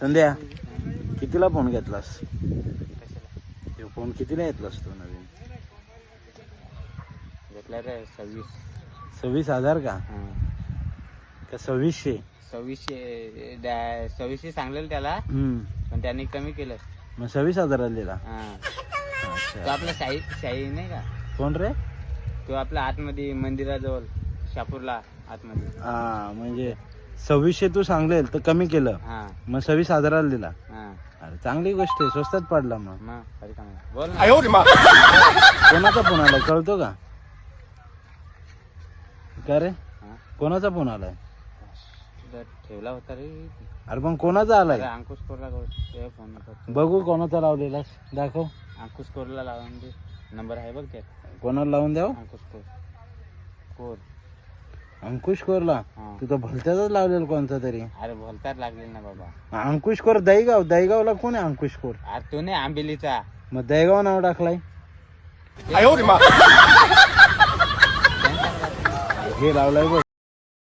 संध्या कितीला फोन घेतलास? तो फोन कितीला घेतलास तू नवीन? घेतला रे 26. 26,000 का? का 2600? 2600 सांगलेलं त्याला, पण त्यांनी कमी केलं. मग 26,000 दिला. तो अच्छा. आपला शाही नाही का, कोण रे? तो आपला आतमध्ये मंदिराजवळ शापूरला आतमध्ये. हा म्हणजे 2600 तू सांगलेल तर कमी केलं, हा मग 26,000 दिला. हा अरे चांगली गोष्ट आहे, स्वस्तात पडला. मग मग खरी काम आहे. बोल ना. कोणाचा फोन आलाय कळतो का? का रे हा? कोणाचा फोन आलाय? तुझा ठेवला होता रे. अरे पण कोणाचा आलाय? अरे अंकुश कोरला फोन होता. बघू कोणाचा लावलेला, दाखव. अंकुश कोरला लावून दे, नंबर आहे बघ त्यात. कोणाला लावून द्याव? अंकुश कोर. अंकुश कोरला? हा. तू तर भलत्याचाच लावलेला कोणता तरी. अरे भलताच लागले ना बाबा. अंकुश कोर दहीगावला कोण आहे अंकुश कोर? अरे तो नाही आंबिलीचा. मग दहीगाव नाव टाकलाय. हे लावलाय बघ,